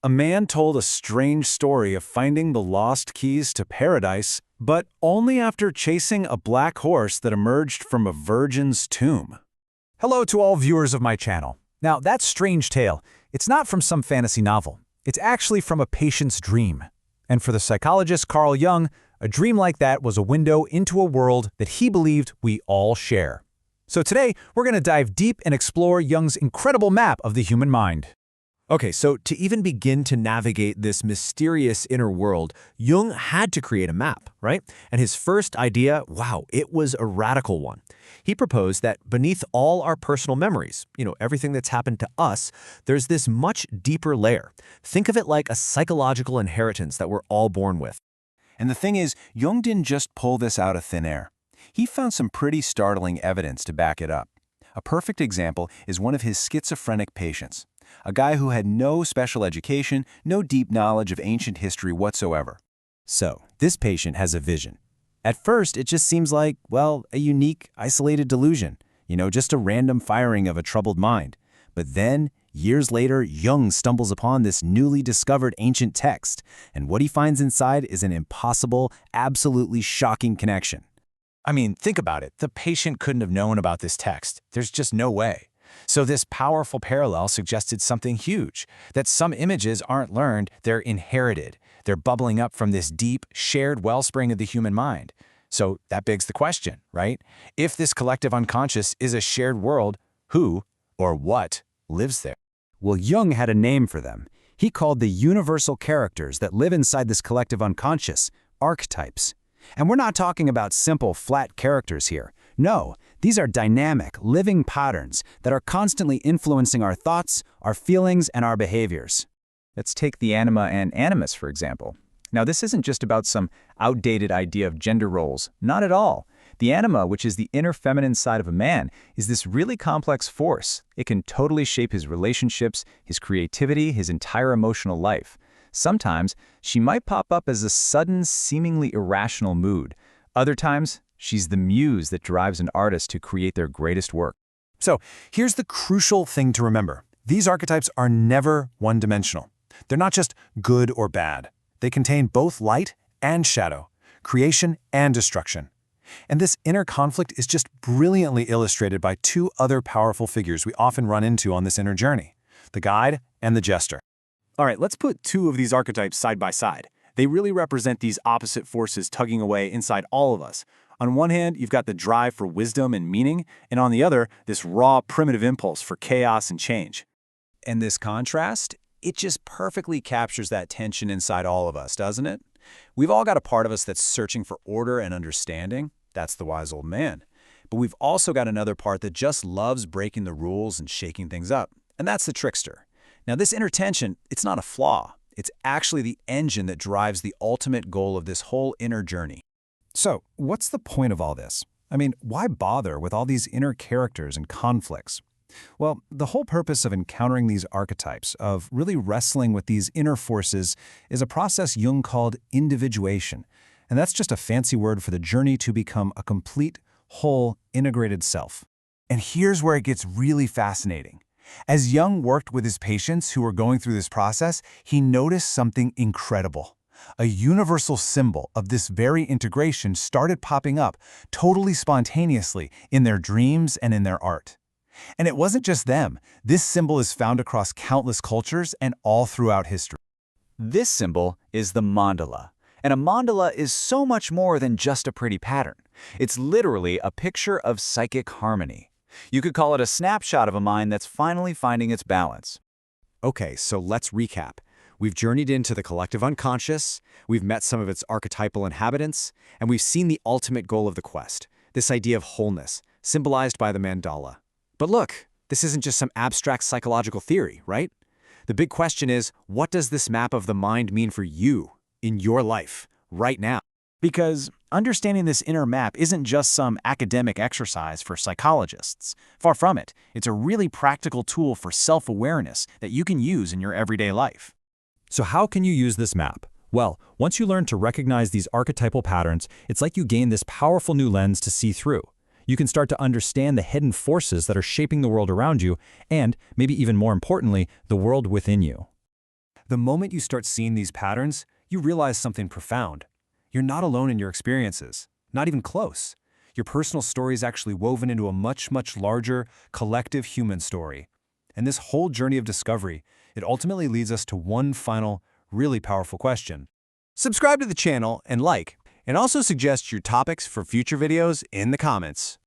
a man told a strange story of finding the lost keys to paradise, but only after chasing a black horse that emerged from a virgin's tomb. Hello to all viewers of my channel. Now, that strange tale, it's not from some fantasy novel. It's actually from a patient's dream. And for the psychologist Carl Jung, a dream like that was a window into a world that he believed we all share. So today, we're going to dive deep and explore Jung's incredible map of the human mind. Okay, so to even begin to navigate this mysterious inner world, Jung had to create a map, right? And his first idea, wow, it was a radical one. He proposed that beneath all our personal memories, everything that's happened to us, there's this much deeper layer. Think of it like a psychological inheritance that we're all born with. And the thing is, Jung didn't just pull this out of thin air. He found some pretty startling evidence to back it up. A perfect example is one of his schizophrenic patients, a guy who had no special education, no deep knowledge of ancient history whatsoever. So, this patient has a vision. At first, it just seems like, well, a unique, isolated delusion, just a random firing of a troubled mind. But then, years later, Jung stumbles upon this newly discovered ancient text, and what he finds inside is an impossible, absolutely shocking connection. I mean, think about it. The patient couldn't have known about this text. There's just no way. So this powerful parallel suggested something huge, that some images aren't learned, they're inherited. They're bubbling up from this deep, shared wellspring of the human mind. So that begs the question, right? If this collective unconscious is a shared world, who or what lives there? Well, Jung had a name for them. He called the universal characters that live inside this collective unconscious archetypes. And we're not talking about simple, flat characters here. No, these are dynamic, living patterns that are constantly influencing our thoughts, our feelings, and our behaviors. Let's take the Anima and Animus, for example. Now, this isn't just about some outdated idea of gender roles. Not at all. The Anima, which is the inner feminine side of a man, is this really complex force. It can totally shape his relationships, his creativity, his entire emotional life. Sometimes, she might pop up as a sudden, seemingly irrational mood. Other times, she's the muse that drives an artist to create their greatest work. So, here's the crucial thing to remember. These archetypes are never one-dimensional. They're not just good or bad. They contain both light and shadow, creation and destruction. And this inner conflict is just brilliantly illustrated by two other powerful figures we often run into on this inner journey, the guide and the jester. All right, let's put two of these archetypes side by side. They really represent these opposite forces tugging away inside all of us. On one hand, you've got the drive for wisdom and meaning, and on the other, this raw, primitive impulse for chaos and change. And this contrast, it just perfectly captures that tension inside all of us, doesn't it? We've all got a part of us that's searching for order and understanding. That's the wise old man. But we've also got another part that just loves breaking the rules and shaking things up. And that's the trickster. Now, this inner tension, it's not a flaw. It's actually the engine that drives the ultimate goal of this whole inner journey. So, what's the point of all this? I mean, why bother with all these inner characters and conflicts? Well, the whole purpose of encountering these archetypes, of really wrestling with these inner forces, is a process Jung called individuation. And that's just a fancy word for the journey to become a complete, whole, integrated self. And here's where it gets really fascinating. As Jung worked with his patients who were going through this process, he noticed something incredible. A universal symbol of this very integration started popping up totally spontaneously in their dreams and in their art. And it wasn't just them. This symbol is found across countless cultures and all throughout history. This symbol is the mandala. And a mandala is so much more than just a pretty pattern. It's literally a picture of psychic harmony. You could call it a snapshot of a mind that's finally finding its balance. Okay, so let's recap. We've journeyed into the collective unconscious, we've met some of its archetypal inhabitants, and we've seen the ultimate goal of the quest, this idea of wholeness, symbolized by the mandala. But look, this isn't just some abstract psychological theory, right? The big question is, what does this map of the mind mean for you, in your life, right now? Because understanding this inner map isn't just some academic exercise for psychologists. Far from it, it's a really practical tool for self-awareness that you can use in your everyday life. So how can you use this map? Well, once you learn to recognize these archetypal patterns, it's like you gain this powerful new lens to see through. You can start to understand the hidden forces that are shaping the world around you and, maybe even more importantly, the world within you. The moment you start seeing these patterns, you realize something profound. You're not alone in your experiences, not even close. Your personal story is actually woven into a much, much larger, collective human story. And this whole journey of discovery, it ultimately leads us to one final, really powerful question. Subscribe to the channel and like, and also suggest your topics for future videos in the comments.